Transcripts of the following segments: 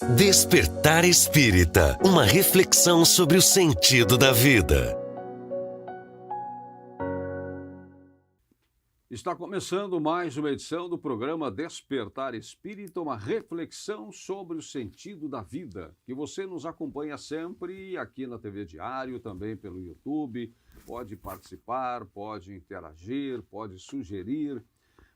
Despertar Espírita, uma reflexão sobre o sentido da vida. Está começando mais uma edição do programa Despertar Espírita, uma reflexão sobre o sentido da vida, que você nos acompanha sempre aqui na TV Diário, também pelo YouTube, pode participar, pode interagir, pode sugerir.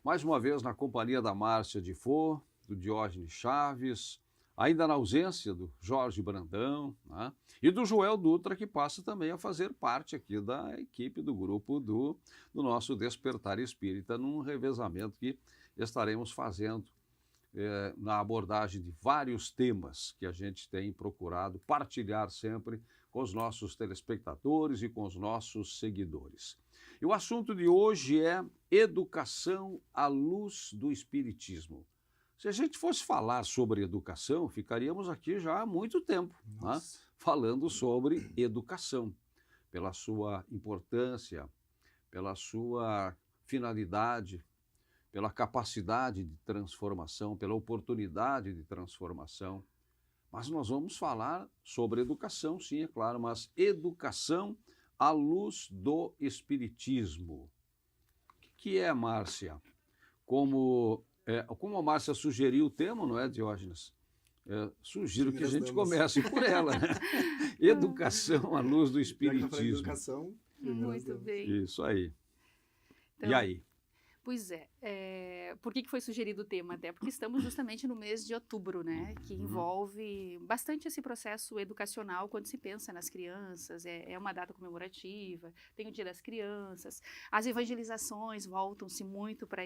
Mais uma vez na companhia da Márcia Difo, do Diógenes Chaves, ainda na ausência do Jorge Brandão, né? E do Joel Dutra, que passa também a fazer parte aqui da equipe do grupo do nosso Despertar Espírita, num revezamento que estaremos fazendo na abordagem de vários temas que a gente tem procurado partilhar sempre com os nossos telespectadores e com os nossos seguidores. E o assunto de hoje é educação à luz do Espiritismo. Se a gente fosse falar sobre educação, ficaríamos aqui já há muito tempo, né? Falando sobre educação, pela sua importância, pela sua finalidade, pela capacidade de transformação, pela oportunidade de transformação. Mas nós vamos falar sobre educação, sim, é claro, mas educação à luz do Espiritismo. O que é, Márcia? Como a Márcia sugeriu o tema, não é, Diógenes? Sugiro que a gente comece por ela, né? Educação à luz do Espiritismo. Educação. Muito bem. Isso aí. Então, e aí? Pois por que foi sugerido o tema? Até porque estamos justamente no mês de outubro, né? Que envolve bastante esse processo educacional quando se pensa nas crianças, é uma data comemorativa, tem o Dia das Crianças, as evangelizações voltam-se muito para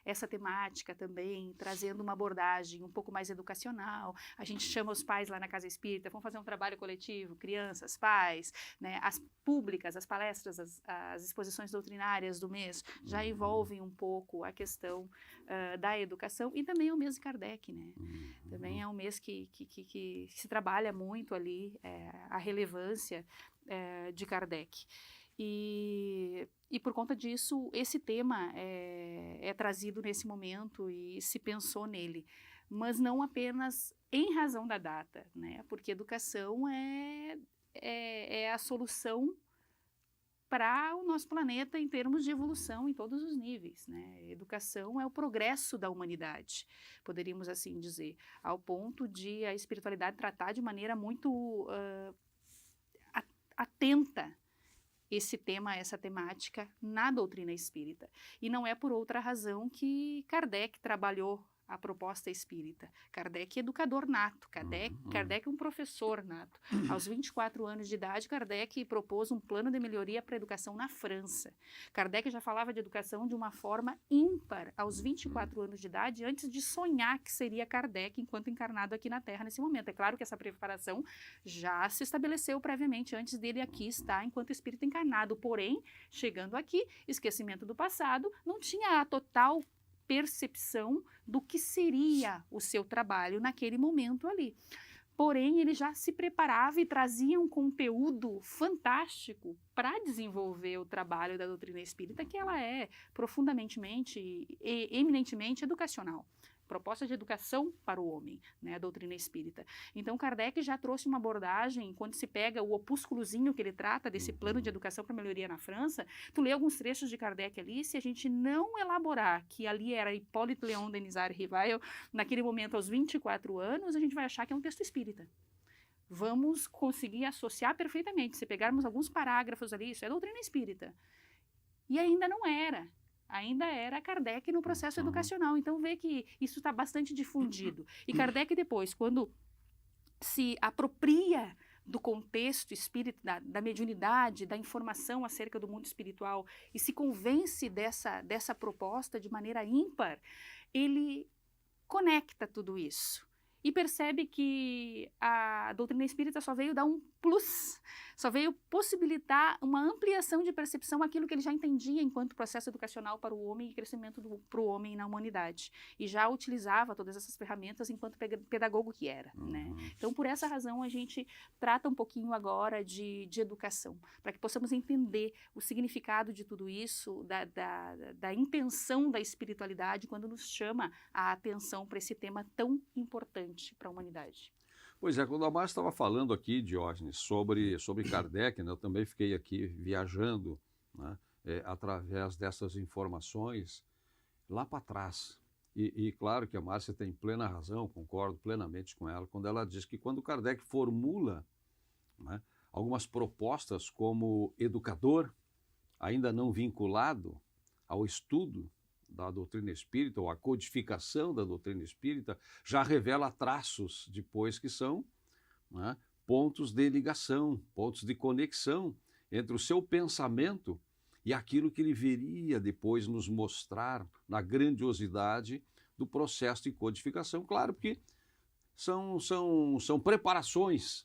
essa temática também, trazendo uma abordagem um pouco mais educacional. A gente chama os pais lá na Casa Espírita, vamos fazer um trabalho coletivo, crianças, pais, né? As públicas, as palestras, as exposições doutrinárias do mês já envolvem um pouco a questão da educação, e também é o mês de Kardec, né? Também é um mês que se trabalha muito ali a relevância de Kardec. E por conta disso, esse tema é trazido nesse momento e se pensou nele, mas não apenas em razão da data, né? Porque educação é a solução para o nosso planeta em termos de evolução em todos os níveis, né? Educação é o progresso da humanidade, poderíamos assim dizer, ao ponto de a espiritualidade tratar de maneira muito atenta esse tema, essa temática na doutrina espírita. E não é por outra razão que Kardec trabalhou a proposta espírita. Kardec é educador nato, Kardec é um professor nato. Aos 24 anos de idade, Kardec propôs um plano de melhoria para a educação na França. Kardec já falava de educação de uma forma ímpar aos 24 anos de idade, antes de sonhar que seria Kardec enquanto encarnado aqui na Terra nesse momento. É claro que essa preparação já se estabeleceu previamente antes dele aqui estar enquanto espírito encarnado, porém, chegando aqui, esquecimento do passado, não tinha a total percepção do que seria o seu trabalho naquele momento ali. Porém, ele já se preparava e trazia um conteúdo fantástico para desenvolver o trabalho da doutrina espírita, que ela é profundamente e eminentemente educacional. Proposta de educação para o homem, né, a doutrina espírita. Então, Kardec já trouxe uma abordagem, quando se pega o opúsculozinho que ele trata desse plano de educação para melhoria na França, tu lê alguns trechos de Kardec ali, se a gente não elaborar que ali era Hipólito Léon Denisard Rivail, naquele momento aos 24 anos, a gente vai achar que é um texto espírita. Vamos conseguir associar perfeitamente, se pegarmos alguns parágrafos ali, isso é doutrina espírita. E ainda não era. Ainda era Kardec no processo educacional. Então, vê que isso está bastante difundido. E Kardec depois, quando se apropria do contexto espírita, da mediunidade, da informação acerca do mundo espiritual e se convence dessa proposta de maneira ímpar, ele conecta tudo isso. E percebe que a doutrina espírita só veio dar um plus, Só veio possibilitar uma ampliação de percepção aquilo que ele já entendia enquanto processo educacional para o homem e crescimento para o homem na humanidade. E já utilizava todas essas ferramentas enquanto pedagogo que era, né? Então, por essa razão, a gente trata um pouquinho agora de educação, para que possamos entender o significado de tudo isso, da intenção da espiritualidade, quando nos chama a atenção para esse tema tão importante para a humanidade. Pois é, quando a Márcia estava falando aqui, Diógenes, sobre Kardec, né, eu também fiquei aqui viajando, né, através dessas informações lá para trás. E claro que a Márcia tem plena razão, concordo plenamente com ela, quando ela diz que quando Kardec formula, né, algumas propostas como educador, ainda não vinculado ao estudo da doutrina espírita, ou a codificação da doutrina espírita, já revela traços depois que são, né, pontos de ligação, pontos de conexão entre o seu pensamento e aquilo que ele viria depois nos mostrar na grandiosidade do processo de codificação. Claro, porque são preparações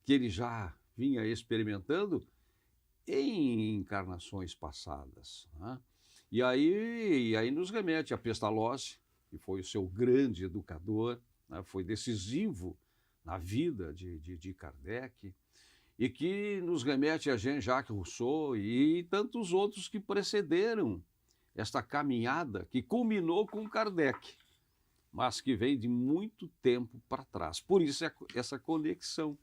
que ele já vinha experimentando em encarnações passadas, né? E aí nos remete a Pestalozzi, que foi o seu grande educador, né? Foi decisivo na vida de Kardec, e que nos remete a Jean-Jacques Rousseau e tantos outros que precederam esta caminhada que culminou com Kardec, mas que vem de muito tempo para trás. Por isso essa conexão,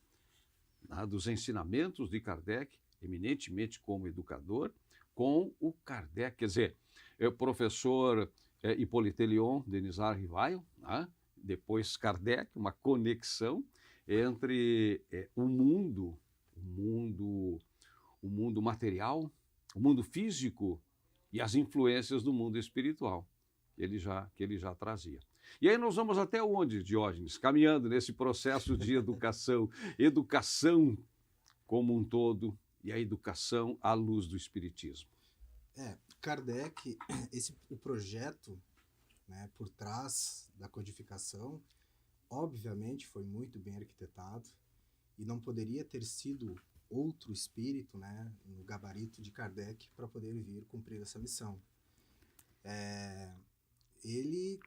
né, dos ensinamentos de Kardec, eminentemente como educador, com o Kardec. Quer dizer, o professor Hippolyte Léon, Denisard Rivail, né, depois Kardec, uma conexão entre o mundo material, o mundo físico e as influências do mundo espiritual que ele já trazia. E aí nós vamos até onde, Diógenes? Caminhando nesse processo de educação como um todo e a educação à luz do Espiritismo. Kardec, o projeto, né, por trás da codificação, obviamente foi muito bem arquitetado e não poderia ter sido outro espírito, né, no gabarito de Kardec para poder vir cumprir essa missão. Ele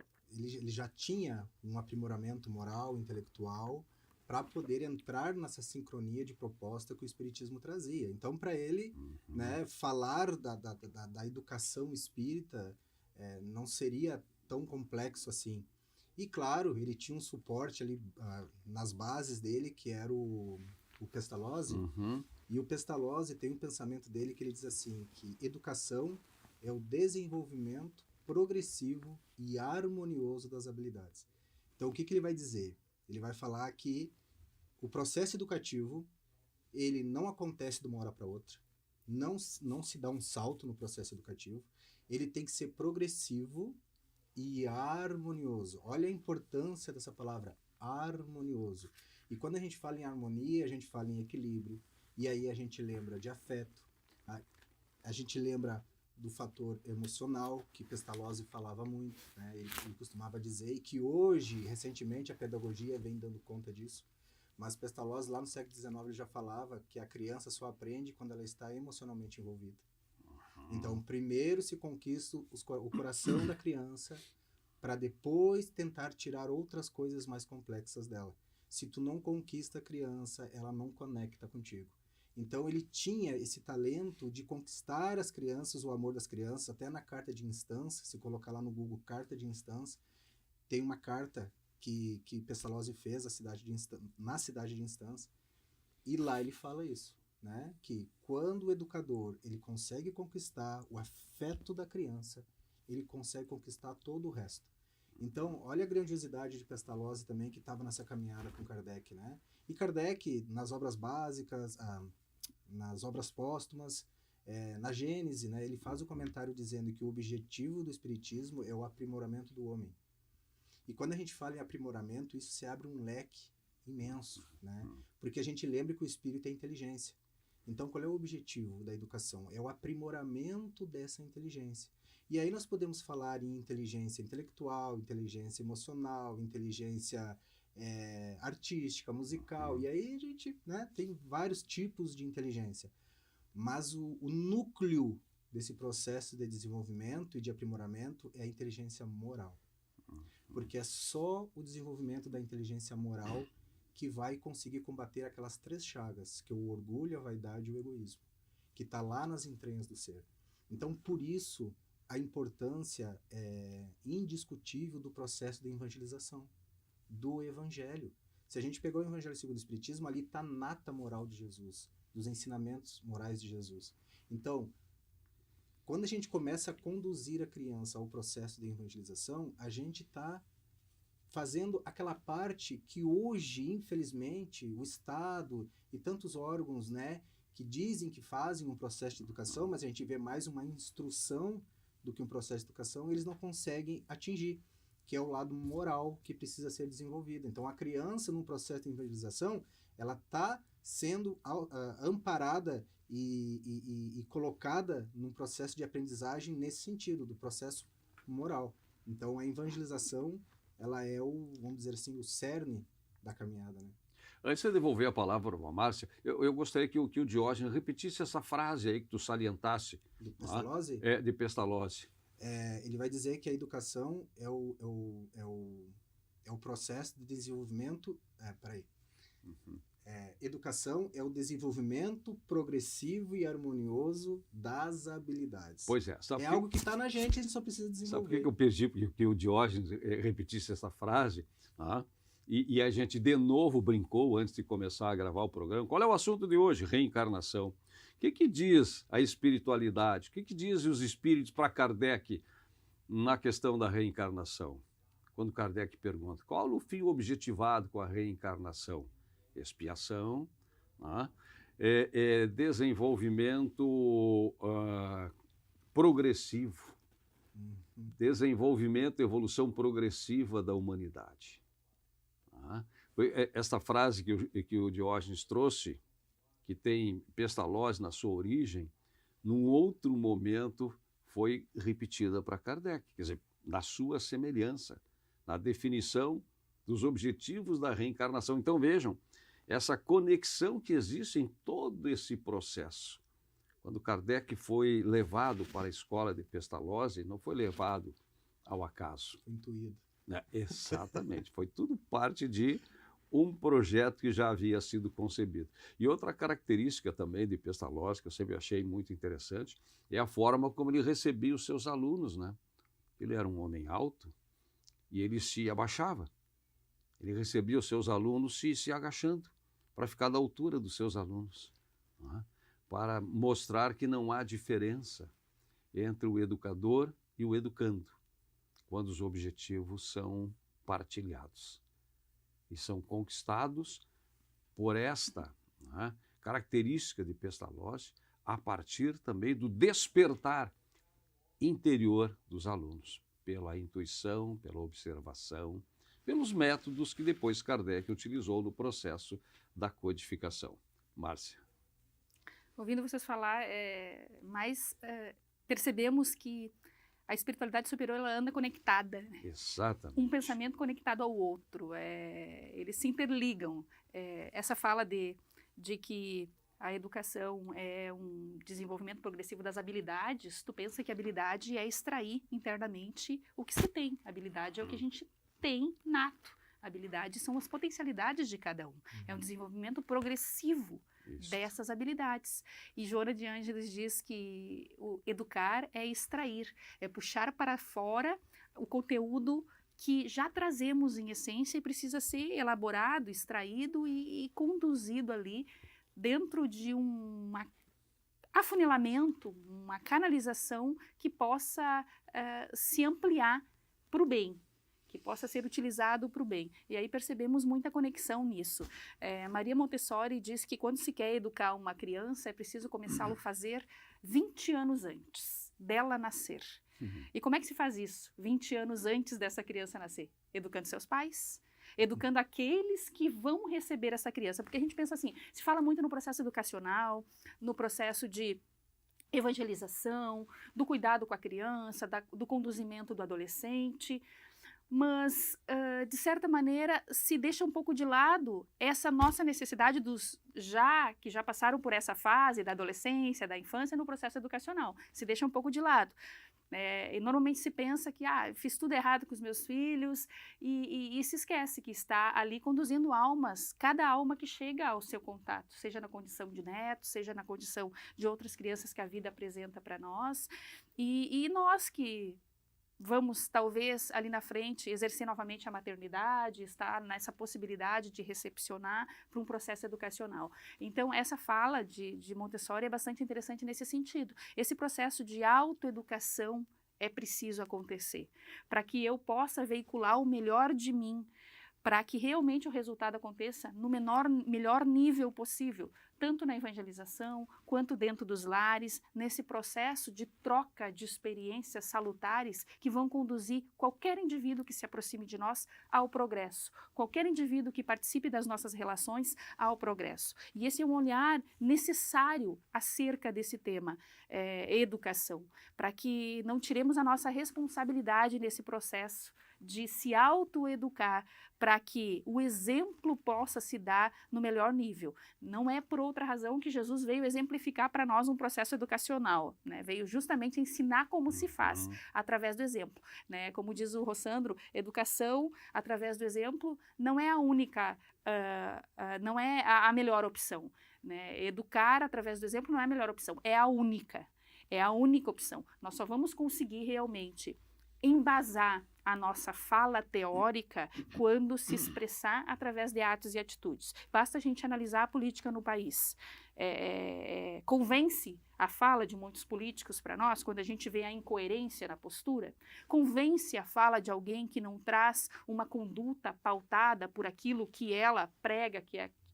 já tinha um aprimoramento moral, intelectual, para poder entrar nessa sincronia de proposta que o Espiritismo trazia. Então, para ele, né, falar da educação espírita não seria tão complexo assim. E, claro, ele tinha um suporte ali nas bases dele, que era o Pestalozzi. E o Pestalozzi tem um pensamento dele que ele diz assim, que educação é o desenvolvimento progressivo e harmonioso das habilidades. Então, o que ele vai dizer? Ele vai falar que o processo educativo, ele não acontece de uma hora para outra, não se dá um salto no processo educativo, ele tem que ser progressivo e harmonioso. Olha a importância dessa palavra, harmonioso. E quando a gente fala em harmonia, a gente fala em equilíbrio, e aí a gente lembra de afeto, a gente lembra do fator emocional, que Pestalozzi falava muito, né? Ele costumava dizer, e que hoje, recentemente, a pedagogia vem dando conta disso, mas Pestalozzi, lá no século XIX, ele já falava que a criança só aprende quando ela está emocionalmente envolvida. Então, primeiro se conquista o coração da criança, para depois tentar tirar outras coisas mais complexas dela. Se tu não conquista a criança, ela não conecta contigo. Então ele tinha esse talento de conquistar as crianças, o amor das crianças, até na carta de instância, se colocar lá no Google carta de instância, tem uma carta que Pestalozzi fez na cidade de Instância, e lá ele fala isso, né? Que quando o educador ele consegue conquistar o afeto da criança, ele consegue conquistar todo o resto. Então, olha a grandiosidade de Pestalozzi também, que estava nessa caminhada com Kardec, né? E Kardec, nas obras básicas, nas obras póstumas, na Gênese, né, ele faz o comentário dizendo que o objetivo do Espiritismo é o aprimoramento do homem. E quando a gente fala em aprimoramento, isso se abre um leque imenso, né? Porque a gente lembra que o espírito é inteligência. Então, qual é o objetivo da educação? É o aprimoramento dessa inteligência. E aí nós podemos falar em inteligência intelectual, inteligência emocional, inteligência artística, musical, e aí a gente, né, tem vários tipos de inteligência. Mas o núcleo desse processo de desenvolvimento e de aprimoramento é a inteligência moral. Porque é só o desenvolvimento da inteligência moral que vai conseguir combater aquelas 3 chagas, que é o orgulho, a vaidade e o egoísmo, que está lá nas entranhas do ser. Então, por isso, a importância indiscutível do processo de evangelização, do evangelho. Se a gente pegou o Evangelho segundo o Espiritismo, ali está a nata moral de Jesus, dos ensinamentos morais de Jesus. Então, quando a gente começa a conduzir a criança ao processo de evangelização, a gente está fazendo aquela parte que hoje, infelizmente, o Estado e tantos órgãos, né, que dizem que fazem um processo de educação, mas a gente vê mais uma instrução do que um processo de educação, eles não conseguem atingir, que é o lado moral que precisa ser desenvolvido. Então, a criança, num processo de evangelização, ela está sendo amparada e colocada num processo de aprendizagem nesse sentido, do processo moral. Então, a evangelização, ela é vamos dizer assim, o cerne da caminhada, né? Antes de devolver a palavra para a Márcia, eu gostaria que o Diógenes repetisse essa frase aí que tu salientasse. De Pestalozzi? De Pestalozzi. Ele vai dizer que a educação é o processo de desenvolvimento... educação é o desenvolvimento progressivo e harmonioso das habilidades. Pois é. Algo que está na gente, a gente só precisa desenvolver. Sabe por que eu pedi que o Diógenes repetisse essa frase? E a gente de novo brincou antes de começar a gravar o programa. Qual é o assunto de hoje? Reencarnação. O que diz a espiritualidade? O que dizem os espíritos para Kardec na questão da reencarnação? Quando Kardec pergunta, qual o fim objetivado com a reencarnação? Expiação, desenvolvimento progressivo, desenvolvimento, evolução progressiva da humanidade. Esta frase que o Diógenes trouxe, que tem Pestalozzi na sua origem, num outro momento foi repetida para Kardec, quer dizer, na sua semelhança, na definição dos objetivos da reencarnação. Então vejam, essa conexão que existe em todo esse processo. Quando Kardec foi levado para a escola de Pestalozzi, não foi levado ao acaso. Foi intuído. Exatamente, foi tudo parte de um projeto que já havia sido concebido. E outra característica também de Pestalozzi, que eu sempre achei muito interessante, é a forma como ele recebia os seus alunos, né? Ele era um homem alto e ele se abaixava. Ele recebia os seus alunos se agachando, para ficar da altura dos seus alunos, para mostrar que não há diferença entre o educador e o educando, quando os objetivos são partilhados e são conquistados por esta característica de Pestalozzi, a partir também do despertar interior dos alunos, pela intuição, pela observação, pelos métodos que depois Kardec utilizou no processo da codificação. Márcia. Ouvindo vocês falar, percebemos que a espiritualidade superior ela anda conectada. Exatamente. Um pensamento conectado ao outro. Eles se interligam. Essa fala de que a educação é um desenvolvimento progressivo das habilidades, tu pensa que a habilidade é extrair internamente o que se tem. A habilidade é o que a gente tem nato. Habilidades são as potencialidades de cada um. É um desenvolvimento progressivo dessas habilidades. E Joana de Ângeles diz que o educar é extrair, é puxar para fora o conteúdo que já trazemos em essência e precisa ser elaborado, extraído e conduzido ali dentro de um afunilamento, uma canalização que possa se ampliar para o bem, que possa ser utilizado para o bem. E aí percebemos muita conexão nisso. Maria Montessori diz que quando se quer educar uma criança, é preciso começá-lo a fazer 20 anos antes dela nascer. E como é que se faz isso? 20 anos antes dessa criança nascer? Educando seus pais, educando aqueles que vão receber essa criança. Porque a gente pensa assim, se fala muito no processo educacional, no processo de evangelização, do cuidado com a criança, do conduzimento do adolescente. mas, de certa maneira, se deixa um pouco de lado essa nossa necessidade que já passaram por essa fase da adolescência, da infância, no processo educacional. Se deixa um pouco de lado. E normalmente se pensa que fiz tudo errado com os meus filhos e se esquece que está ali conduzindo almas, cada alma que chega ao seu contato, seja na condição de neto, seja na condição de outras crianças que a vida apresenta para nós, e nós que vamos, talvez, ali na frente, exercer novamente a maternidade, estar nessa possibilidade de recepcionar para um processo educacional. Então, essa fala de Montessori é bastante interessante nesse sentido. Esse processo de autoeducação é preciso acontecer, para que eu possa veicular o melhor de mim, para que realmente o resultado aconteça no melhor nível possível, tanto na evangelização, quanto dentro dos lares, nesse processo de troca de experiências salutares que vão conduzir qualquer indivíduo que se aproxime de nós ao progresso, qualquer indivíduo que participe das nossas relações ao progresso. E esse é um olhar necessário acerca desse tema, educação, para que não tiremos a nossa responsabilidade nesse processo de se autoeducar, para que o exemplo possa se dar no melhor nível. Não é por outra razão que Jesus veio exemplificar para nós um processo educacional, né? Veio justamente ensinar como se faz, através do exemplo, né? Como diz o Rossandro, educação através do exemplo não é a única, não é a melhor opção, né? Educar através do exemplo não é a melhor opção, é a única opção. Nós só vamos conseguir realmente embasar a nossa fala teórica quando se expressar através de atos e atitudes. Basta a gente analisar a política no país. Convence a fala de muitos políticos para nós, quando a gente vê a incoerência na postura? Convence a fala de alguém que não traz uma conduta pautada por aquilo que ela prega,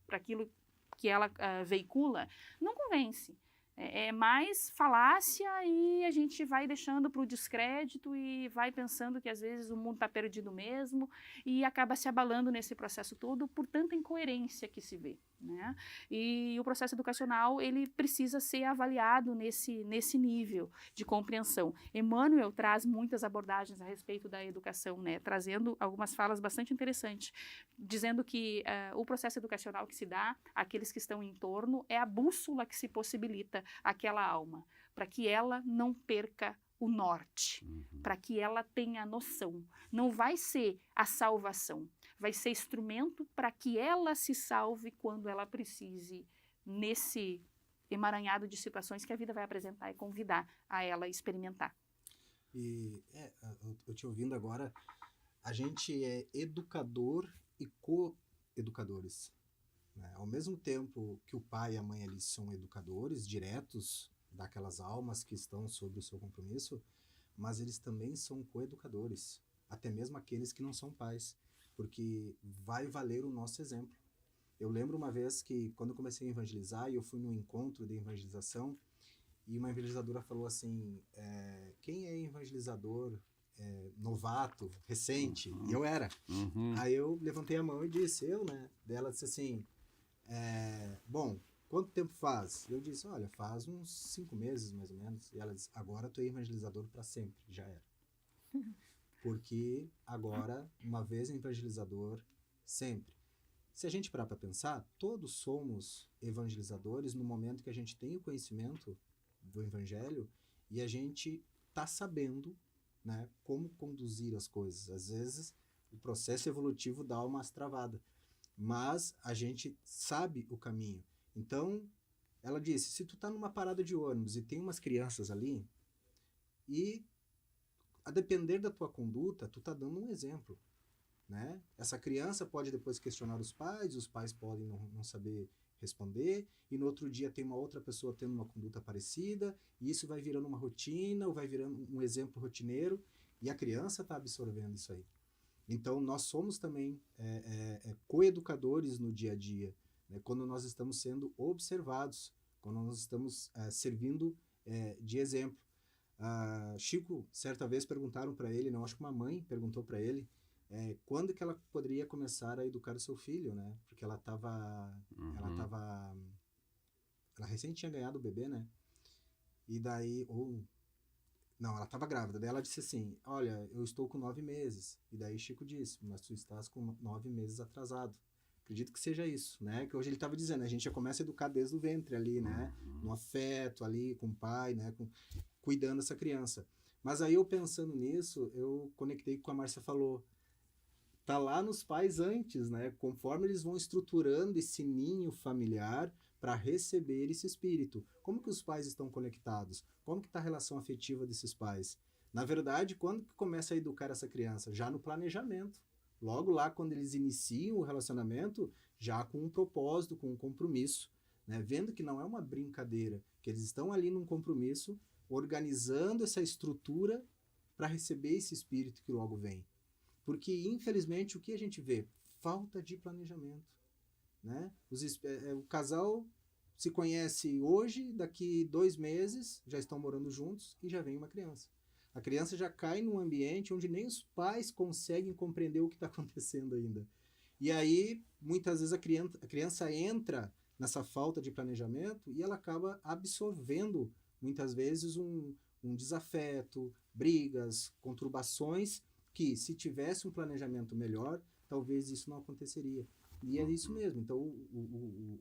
por aquilo que ela veicula? Não convence. É mais falácia e a gente vai deixando para o descrédito e vai pensando que às vezes o mundo está perdido mesmo e acaba se abalando nesse processo todo por tanta incoerência que se vê, né? E o processo educacional, ele precisa ser avaliado nesse nível de compreensão. Emmanuel traz muitas abordagens a respeito da educação, né? Trazendo algumas falas bastante interessantes, dizendo que o processo educacional que se dá àqueles que estão em torno é a bússola que se possibilita aquela alma, para que ela não perca o norte, para que ela tenha noção. Não vai ser a salvação, vai ser instrumento para que ela se salve quando ela precise, nesse emaranhado de situações que a vida vai apresentar e convidar a ela a experimentar. E eu te ouvindo agora, a gente é educador e co-educadores. Ao mesmo tempo que o pai e a mãe ali são educadores diretos daquelas almas que estão sob o seu compromisso, mas eles também são coeducadores, até mesmo aqueles que não são pais, porque vai valer o nosso exemplo. Eu lembro uma vez que, quando eu comecei a evangelizar, eu fui num encontro de evangelização e uma evangelizadora falou assim, quem é evangelizador novato, recente? E eu era. Aí eu levantei a mão e disse, né? Daí ela disse assim, bom, quanto tempo faz? Eu disse, olha, faz uns 5 meses, mais ou menos. E ela disse, agora tu é evangelizador para sempre. Já era. Porque agora, uma vez evangelizador, sempre. Se a gente parar para pensar, todos somos evangelizadores no momento que a gente tem o conhecimento do evangelho e a gente está sabendo, né, como conduzir as coisas. Às vezes, o processo evolutivo dá umas travadas, mas a gente sabe o caminho. Então, ela disse, se tu tá numa parada de ônibus e tem umas crianças ali, e a depender da tua conduta, tu tá dando um exemplo, né? Essa criança pode depois questionar os pais podem não saber responder, e no outro dia tem uma outra pessoa tendo uma conduta parecida, e isso vai virando uma rotina, ou vai virando um exemplo rotineiro, e a criança tá absorvendo isso aí. Então, nós somos também coeducadores no dia a dia, né? Quando nós estamos sendo observados, quando nós estamos servindo de exemplo. Chico, certa vez perguntaram para ele, não, acho que uma mãe perguntou para ele, quando que ela poderia começar a educar o seu filho, né? Porque ela recém tinha ganhado o bebê, né? E daí, Não, ela estava grávida. Daí ela disse assim, olha, eu estou com 9 meses. E daí Chico disse, mas tu estás com 9 meses atrasado. Acredito que seja isso, né? Que hoje ele estava dizendo, a gente já começa a educar desde o ventre ali, né? No afeto ali, com o pai, né? Cuidando dessa criança. Mas aí eu pensando nisso, eu conectei com o que a Márcia falou. Tá lá nos pais antes, né? Conforme eles vão estruturando esse ninho familiar para receber esse espírito. Como que os pais estão conectados? Como que está a relação afetiva desses pais? Na verdade, quando que começa a educar essa criança? Já no planejamento. Logo lá, quando eles iniciam o relacionamento, já com um propósito, com um compromisso, né? Vendo que não é uma brincadeira, que eles estão ali num compromisso, organizando essa estrutura para receber esse espírito que logo vem. Porque, infelizmente, o que a gente vê? Falta de planejamento, né? O casal se conhece hoje, daqui 2 meses, já estão morando juntos e já vem uma criança. A criança já cai num ambiente onde nem os pais conseguem compreender o que está acontecendo ainda. E aí, muitas vezes, a criança entra nessa falta de planejamento e ela acaba absorvendo, muitas vezes, um desafeto, brigas, conturbações, que se tivesse um planejamento melhor, talvez isso não aconteceria. E é isso mesmo. Então,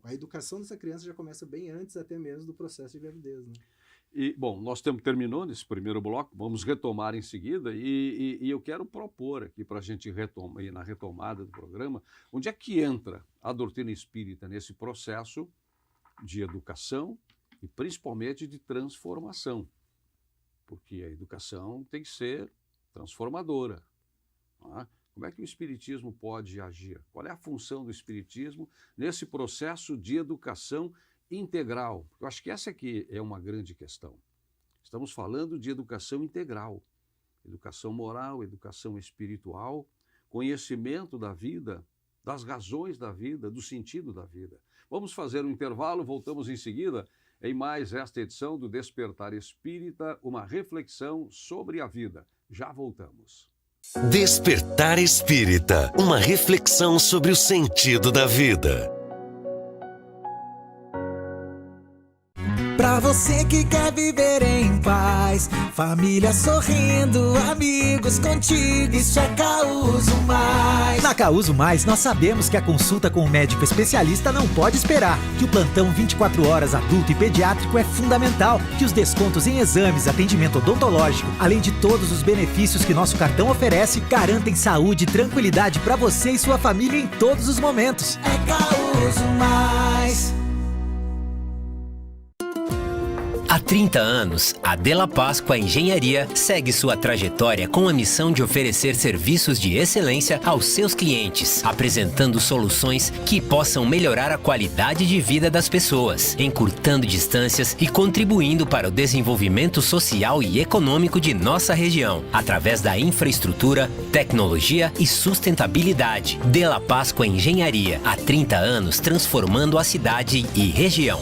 a educação dessa criança já começa bem antes até mesmo do processo de gravidez, né? E, bom, nós terminou nesse primeiro bloco, vamos retomar em seguida, e eu quero propor aqui para a gente retomar, na retomada do programa, onde é que entra a doutrina espírita nesse processo de educação e principalmente de transformação, porque a educação tem que ser transformadora. Não é? Como é que o espiritismo pode agir? Qual é a função do espiritismo nesse processo de educação integral? Eu acho que essa aqui é uma grande questão. Estamos falando de educação integral, educação moral, educação espiritual, conhecimento da vida, das razões da vida, do sentido da vida. Vamos fazer um intervalo, voltamos em seguida em mais esta edição do Despertar Espírita, uma reflexão sobre a vida. Já voltamos. Despertar Espírita, uma reflexão sobre o sentido da vida. Pra você que quer viver em paz, família sorrindo, amigos contigo, isso é Causo Mais. Na Causo Mais, nós sabemos que a consulta com um médico especialista não pode esperar, que o plantão 24 horas adulto e pediátrico é fundamental, que os descontos em exames, atendimento odontológico, além de todos os benefícios que nosso cartão oferece, garantem saúde e tranquilidade pra você e sua família em todos os momentos. É Causo Mais. Há 30 anos, a Della Páscoa Engenharia segue sua trajetória com a missão de oferecer serviços de excelência aos seus clientes, apresentando soluções que possam melhorar a qualidade de vida das pessoas, encurtando distâncias e contribuindo para o desenvolvimento social e econômico de nossa região, através da infraestrutura, tecnologia e sustentabilidade. Della Páscoa Engenharia, há 30 anos transformando a cidade e região.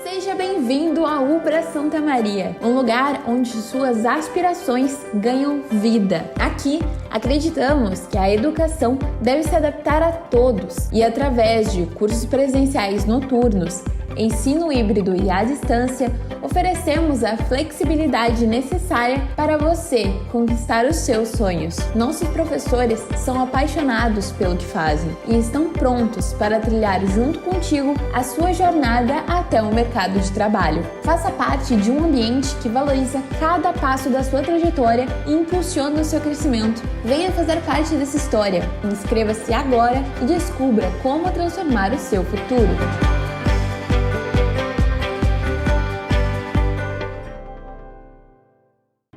Seja bem-vindo à Ubra Santa Maria, um lugar onde suas aspirações ganham vida. Aqui, acreditamos que a educação deve se adaptar a todos e, através de cursos presenciais noturnos, ensino híbrido e à distância, oferecemos a flexibilidade necessária para você conquistar os seus sonhos. Nossos professores são apaixonados pelo que fazem e estão prontos para trilhar junto contigo a sua jornada até o mercado de trabalho. Faça parte de um ambiente que valoriza cada passo da sua trajetória e impulsiona o seu crescimento. Venha fazer parte dessa história. Inscreva-se agora e descubra como transformar o seu futuro.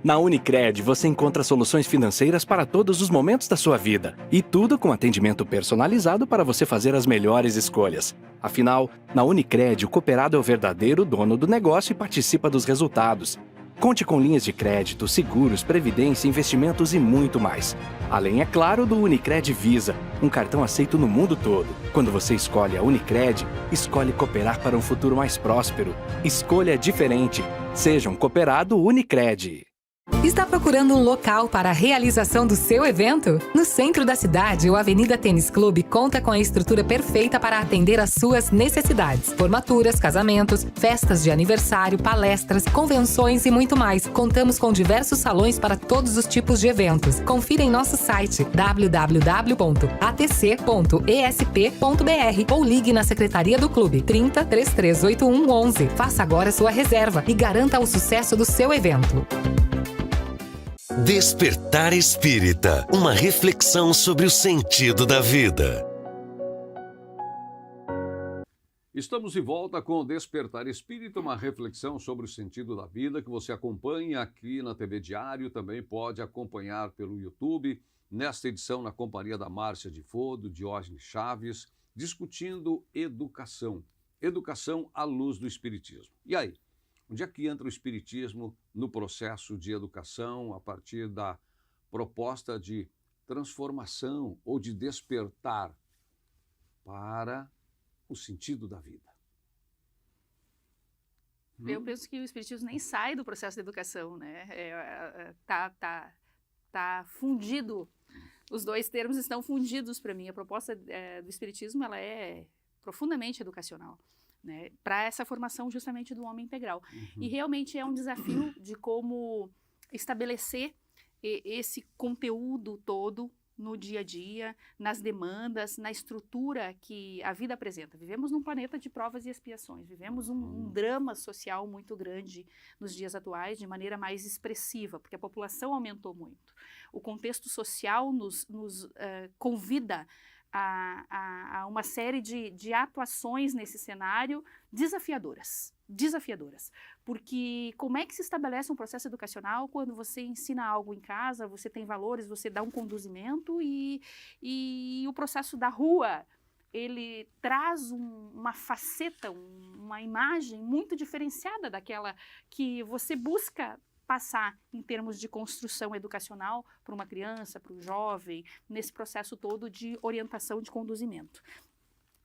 Na Unicred, você encontra soluções financeiras para todos os momentos da sua vida. E tudo com atendimento personalizado para você fazer as melhores escolhas. Afinal, na Unicred, o cooperado é o verdadeiro dono do negócio e participa dos resultados. Conte com linhas de crédito, seguros, previdência, investimentos e muito mais. Além, é claro, do Unicred Visa, um cartão aceito no mundo todo. Quando você escolhe a Unicred, escolhe cooperar para um futuro mais próspero. Escolha diferente. Seja um cooperado Unicred. Está procurando um local para a realização do seu evento? No centro da cidade, o Avenida Tênis Clube conta com a estrutura perfeita para atender às suas necessidades. Formaturas, casamentos, festas de aniversário, palestras, convenções e muito mais. Contamos com diversos salões para todos os tipos de eventos. Confira em nosso site www.atc.esp.br ou ligue na Secretaria do Clube 30 3381 11. Faça agora sua reserva e garanta o sucesso do seu evento. Despertar Espírita, uma reflexão sobre o sentido da vida. Estamos de volta com o Despertar Espírita, uma reflexão sobre o sentido da vida que você acompanha aqui na TV Diário, também pode acompanhar pelo YouTube, nesta edição na companhia da Márcia de Fodo, Diógenes Chaves, discutindo educação. Educação à luz do Espiritismo. E aí? Onde é que entra o Espiritismo no processo de educação a partir da proposta de transformação ou de despertar para o sentido da vida? Eu penso que o Espiritismo nem sai do processo de educação, né? Tá fundido. Os dois termos estão fundidos para mim. A proposta do Espiritismo ela é profundamente educacional, né, para essa formação justamente do homem integral. E realmente é um desafio de como estabelecer esse conteúdo todo no dia a dia, nas demandas, na estrutura que a vida apresenta. Vivemos num planeta de provas e expiações, vivemos um drama social muito grande nos dias atuais, de maneira mais expressiva, porque a população aumentou muito. O contexto social nos convida a uma série de atuações nesse cenário desafiadoras, porque como é que se estabelece um processo educacional quando você ensina algo em casa, você tem valores, você dá um conduzimento e o processo da rua, ele traz uma faceta, uma imagem muito diferenciada daquela que você busca passar em termos de construção educacional para uma criança, para o jovem, nesse processo todo de orientação de conduzimento.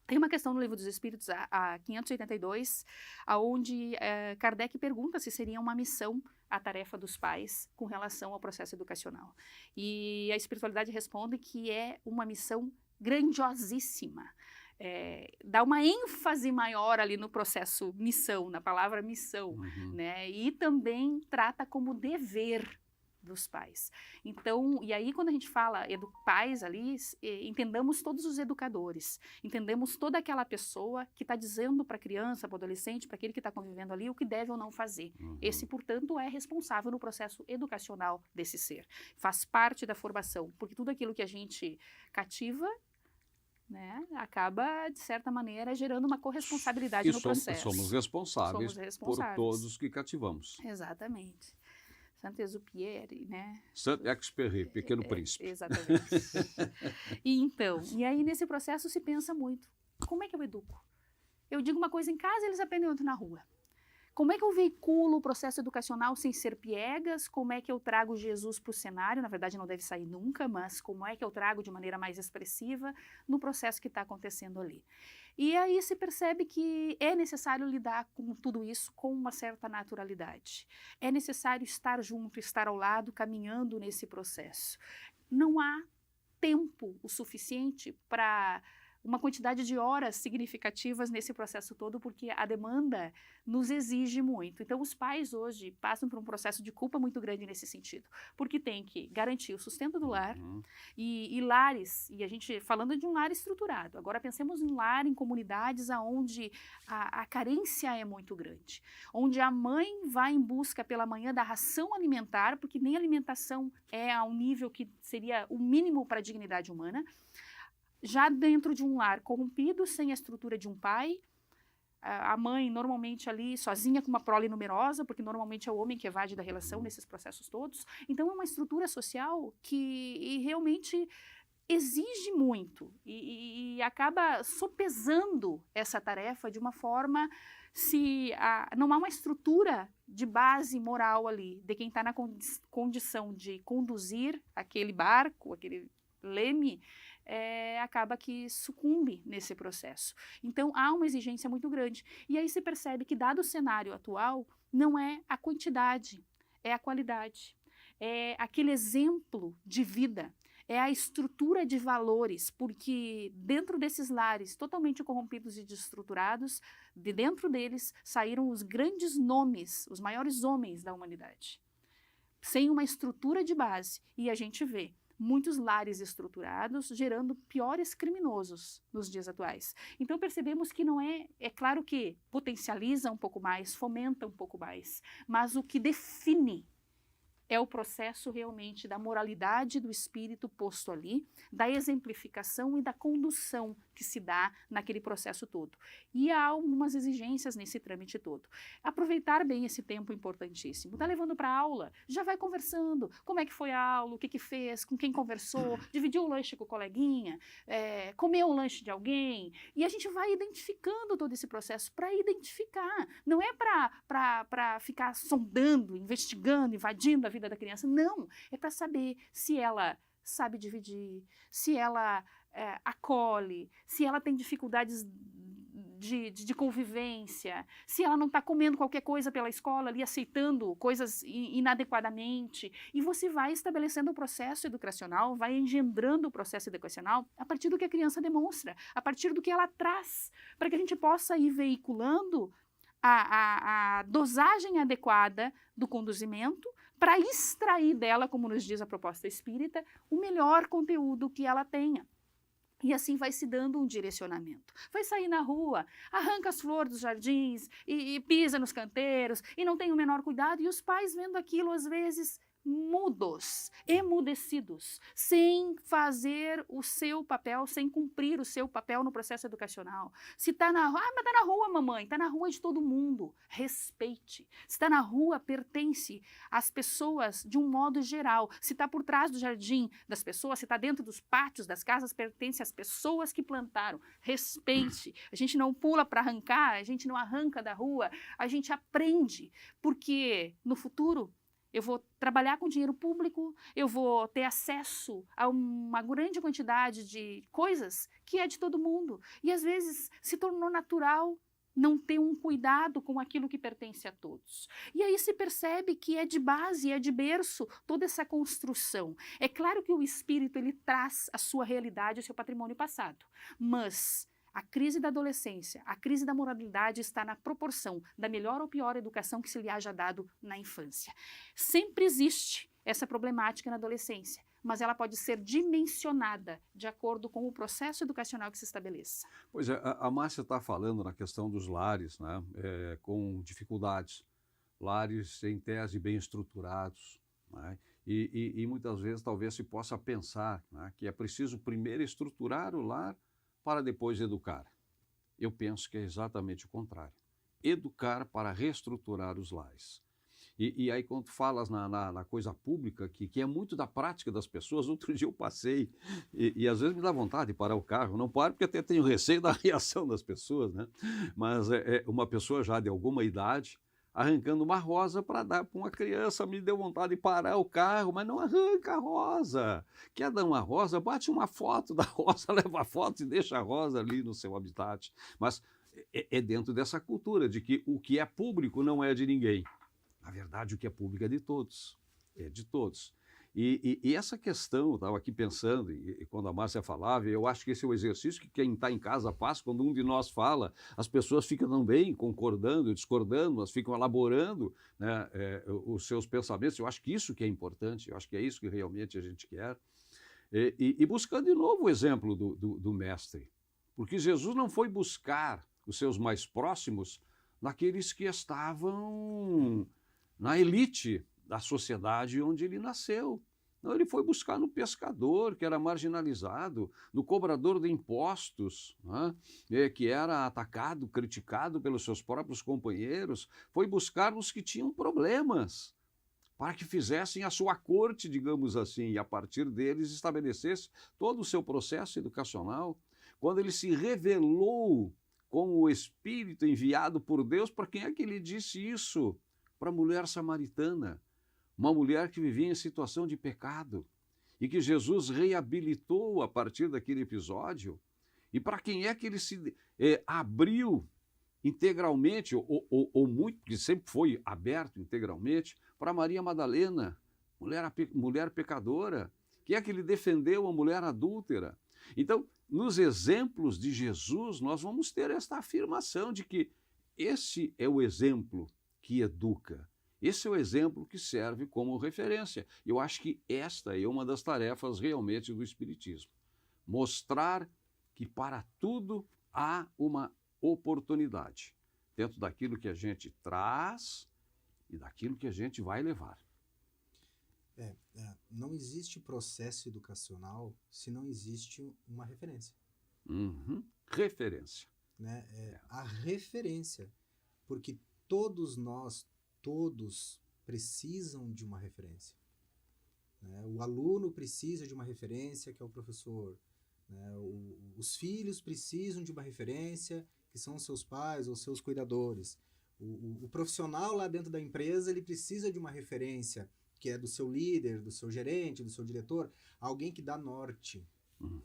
Tem uma questão no Livro dos Espíritos, a 582, onde Kardec pergunta se seria uma missão a tarefa dos pais com relação ao processo educacional. E a espiritualidade responde que é uma missão grandiosíssima. Dá uma ênfase maior ali no processo missão, na palavra missão, né? E também trata como dever dos pais. Então, e aí quando a gente fala pais ali, entendamos todos os educadores, entendemos toda aquela pessoa que está dizendo para a criança, para o adolescente, para aquele que está convivendo ali, o que deve ou não fazer. Esse, portanto, é responsável no processo educacional desse ser. Faz parte da formação, porque tudo aquilo que a gente cativa, né, acaba, de certa maneira, gerando uma corresponsabilidade no processo. Somos responsáveis por todos que cativamos. Exatamente. Saint-Exupéry, né? Saint-Exupéry, Pequeno Príncipe. Exatamente. E aí nesse processo se pensa muito, como é que eu educo? Eu digo uma coisa em casa, eles aprendem outra na rua. Como é que eu veiculo o processo educacional sem ser piegas? Como é que eu trago Jesus para o cenário? Na verdade, não deve sair nunca, mas como é que eu trago de maneira mais expressiva no processo que está acontecendo ali? E aí se percebe que é necessário lidar com tudo isso com uma certa naturalidade. É necessário estar junto, estar ao lado, caminhando nesse processo. Não há tempo o suficiente para uma quantidade de horas significativas nesse processo todo, porque a demanda nos exige muito. Então, os pais hoje passam por um processo de culpa muito grande nesse sentido, porque tem que garantir o sustento do lar e lares, e a gente falando de um lar estruturado. Agora, pensemos em lar, em comunidades onde a carência é muito grande, onde a mãe vai em busca pela manhã da ração alimentar, porque nem alimentação é a um nível que seria o mínimo para a dignidade humana. Já dentro de um lar corrompido, sem a estrutura de um pai, a mãe normalmente ali sozinha com uma prole numerosa, porque normalmente é o homem que evade da relação nesses processos todos. Então é uma estrutura social que realmente exige muito e acaba sopesando essa tarefa de uma forma, se não há uma estrutura de base moral ali, de quem está na condição de conduzir aquele barco, aquele leme, acaba que sucumbe nesse processo. Então, há uma exigência muito grande. E aí se percebe que, dado o cenário atual, não é a quantidade, é a qualidade. é aquele exemplo de vida, é a estrutura de valores, porque dentro desses lares totalmente corrompidos e desestruturados, de dentro deles saíram os grandes nomes, os maiores homens da humanidade, sem uma estrutura de base. E a gente vê muitos lares estruturados gerando piores criminosos nos dias atuais. Então percebemos que não é claro que potencializa um pouco mais, fomenta um pouco mais, mas o que define é o processo realmente da moralidade do espírito posto ali, da exemplificação e da condução que se dá naquele processo todo. E há algumas exigências nesse trâmite todo. Aproveitar bem esse tempo importantíssimo. Está levando para a aula, já vai conversando. Como é que foi a aula, o que que fez, com quem conversou, dividiu o lanche com o coleguinha, comeu o lanche de alguém. E a gente vai identificando todo esse processo para identificar. Não é para ficar sondando, investigando, invadindo a vida da criança. Não, é para saber se ela sabe dividir, se ela acolhe, se ela tem dificuldades de convivência, se ela não está comendo qualquer coisa pela escola ali, aceitando coisas inadequadamente. E você vai estabelecendo o processo educacional, vai engendrando o processo educacional a partir do que a criança demonstra, a partir do que ela traz, para que a gente possa ir veiculando a dosagem adequada do conduzimento para extrair dela, como nos diz a proposta espírita, o melhor conteúdo que ela tenha. E assim vai se dando um direcionamento. Vai sair na rua, arranca as flores dos jardins e pisa nos canteiros e não tem o menor cuidado. E os pais vendo aquilo, às vezes, mudos, emudecidos, sem fazer o seu papel, sem cumprir o seu papel no processo educacional. Se está na rua, mas está na rua, mamãe, está na rua de todo mundo. Respeite. Se está na rua, pertence às pessoas de um modo geral. Se está por trás do jardim das pessoas, se está dentro dos pátios das casas, pertence às pessoas que plantaram. Respeite. A gente não pula para arrancar, a gente não arranca da rua, a gente aprende, porque no futuro eu vou trabalhar com dinheiro público, eu vou ter acesso a uma grande quantidade de coisas que é de todo mundo. E às vezes se tornou natural não ter um cuidado com aquilo que pertence a todos. E aí se percebe que é de base, é de berço toda essa construção. É claro que o espírito ele traz a sua realidade, o seu patrimônio passado, mas a crise da adolescência, a crise da moralidade está na proporção da melhor ou pior educação que se lhe haja dado na infância. Sempre existe essa problemática na adolescência, mas ela pode ser dimensionada de acordo com o processo educacional que se estabeleça. Pois é, a Márcia está falando na questão dos lares, né, com dificuldades, lares em tese bem estruturados, né, e muitas vezes talvez se possa pensar, né, que é preciso primeiro estruturar o lar para depois educar. Eu penso que é exatamente o contrário. Educar para reestruturar os lares. E aí quando falas na coisa pública, que é muito da prática das pessoas, outro dia eu passei e às vezes me dá vontade de parar o carro. Não paro porque até tenho receio da reação das pessoas, né? Mas uma pessoa já de alguma idade arrancando uma rosa para dar para uma criança, me deu vontade de parar o carro, mas não arranca a rosa. Quer dar uma rosa, bate uma foto da rosa, leva a foto e deixa a rosa ali no seu habitat. Mas é dentro dessa cultura de que o que é público não é de ninguém. Na verdade, o que é público é de todos, é de todos. E essa questão, eu estava aqui pensando, e quando a Márcia falava, eu acho que esse é o exercício que quem está em casa faz, quando um de nós fala, as pessoas ficam também concordando, discordando, elas ficam elaborando, né, os seus pensamentos. Eu acho que isso que é importante, eu acho que é isso que realmente a gente quer. E buscando de novo o exemplo do mestre, porque Jesus não foi buscar os seus mais próximos naqueles que estavam na elite da sociedade onde ele nasceu. Não, ele foi buscar no pescador, que era marginalizado, no cobrador de impostos, né, que era atacado, criticado pelos seus próprios companheiros. Foi buscar nos que tinham problemas, para que fizessem a sua corte, digamos assim, e a partir deles estabelecesse todo o seu processo educacional. Quando ele se revelou como o Espírito enviado por Deus, para quem é que ele disse isso? Para a mulher samaritana, uma mulher que vivia em situação de pecado e que Jesus reabilitou a partir daquele episódio. E para quem é que ele se abriu integralmente, ou muito, porque sempre foi aberto integralmente, para Maria Madalena, mulher pecadora? Quem é que ele defendeu a mulher adúltera? Então, nos exemplos de Jesus, nós vamos ter esta afirmação de que esse é o exemplo que educa. Esse é o exemplo que serve como referência. Eu acho que esta é uma das tarefas realmente do Espiritismo. Mostrar que para tudo há uma oportunidade, dentro daquilo que a gente traz e daquilo que a gente vai levar. Não existe processo educacional se não existe uma referência. Referência. Né? A referência, porque todos precisam de uma referência. Né? O aluno precisa de uma referência, que é o professor. Né? Os filhos precisam de uma referência, que são os seus pais ou seus cuidadores. O profissional lá dentro da empresa, ele precisa de uma referência, que é do seu líder, do seu gerente, do seu diretor, alguém que dá norte,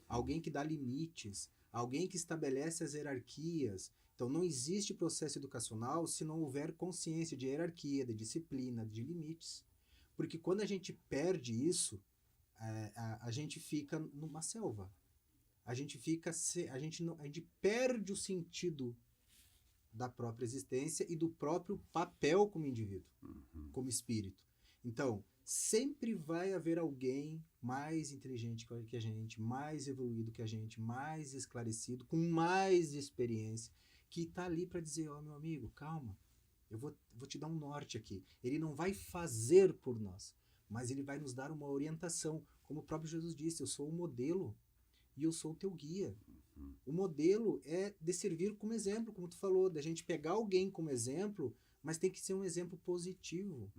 alguém que dá limites, alguém que estabelece as hierarquias. Então, não existe processo educacional se não houver consciência de hierarquia, de disciplina, de limites. Porque quando a gente perde isso, a gente fica numa selva. A gente perde o sentido da própria existência e do próprio papel como indivíduo, como espírito. Então, sempre vai haver alguém mais inteligente que a gente, mais evoluído que a gente, mais esclarecido, com mais experiência, que está ali para dizer, meu amigo, calma, eu vou te dar um norte aqui. Ele não vai fazer por nós, mas ele vai nos dar uma orientação. Como o próprio Jesus disse, eu sou o modelo e eu sou o teu guia. O modelo é de servir como exemplo, como tu falou, da gente pegar alguém como exemplo, mas tem que ser um exemplo positivo.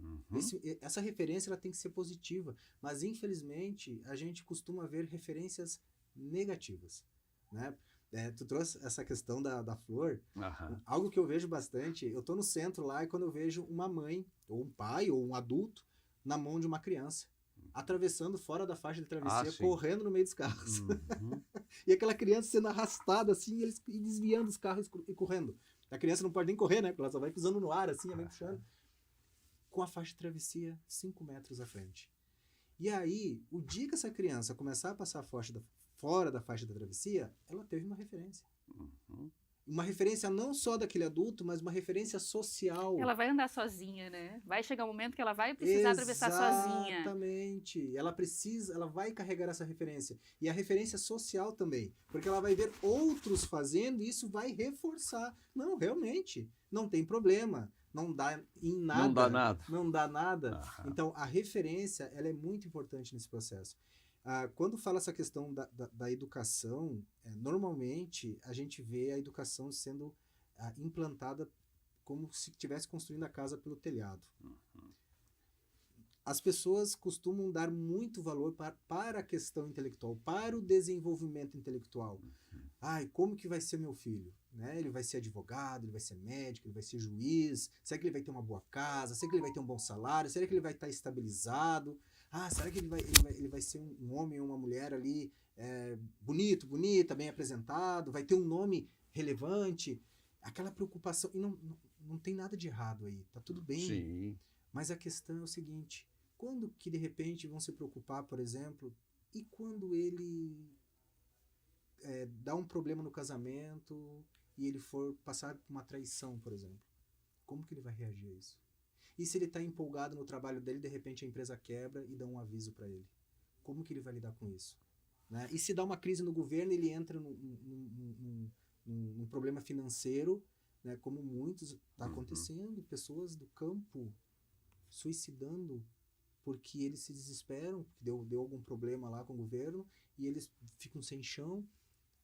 Essa referência ela tem que ser positiva, mas infelizmente a gente costuma ver referências negativas, né? Tu trouxe essa questão da flor, algo que eu vejo bastante. Eu estou no centro lá e quando eu vejo uma mãe, ou um pai, ou um adulto na mão de uma criança, atravessando fora da faixa de travessia, correndo no meio dos carros. E aquela criança sendo arrastada assim, e desviando os carros e correndo. A criança não pode nem correr, né? Porque ela só vai pisando no ar, assim, ela vai puxando. Com a faixa de travessia 5 metros à frente. E aí, o dia que essa criança começar a passar fora da faixa da travessia, ela teve uma referência. Uma referência não só daquele adulto, mas uma referência social. Ela vai andar sozinha, né? Vai chegar um momento que ela vai precisar atravessar sozinha. Exatamente. Ela vai carregar essa referência. E a referência social também. Porque ela vai ver outros fazendo e isso vai reforçar. Não, realmente, não tem problema. Não dá em nada. Não dá nada. Então, a referência, ela é muito importante nesse processo. Quando fala essa questão da educação, normalmente a gente vê a educação sendo implantada como se estivesse construindo a casa pelo telhado. As pessoas costumam dar muito valor para a questão intelectual, para o desenvolvimento intelectual. Como que vai ser meu filho? Né? Ele vai ser advogado, ele vai ser médico, ele vai ser juiz, será que ele vai ter uma boa casa, será que ele vai ter um bom salário, será que ele vai estar estabilizado? Será que ele vai ser um homem ou uma mulher ali bonita, bem apresentado, vai ter um nome relevante? Aquela preocupação, e não tem nada de errado aí, tá tudo bem. Sim. Mas a questão é o seguinte, quando que de repente vão se preocupar, por exemplo, e quando ele dá um problema no casamento e ele for passar por uma traição, por exemplo? Como que ele vai reagir a isso? E se ele está empolgado no trabalho dele, de repente a empresa quebra e dá um aviso para ele? Como que ele vai lidar com isso? Né? E se dá uma crise no governo, ele entra num problema financeiro, né? Como muitos está acontecendo, pessoas do campo suicidando porque eles se desesperam, porque deu algum problema lá com o governo e eles ficam sem chão.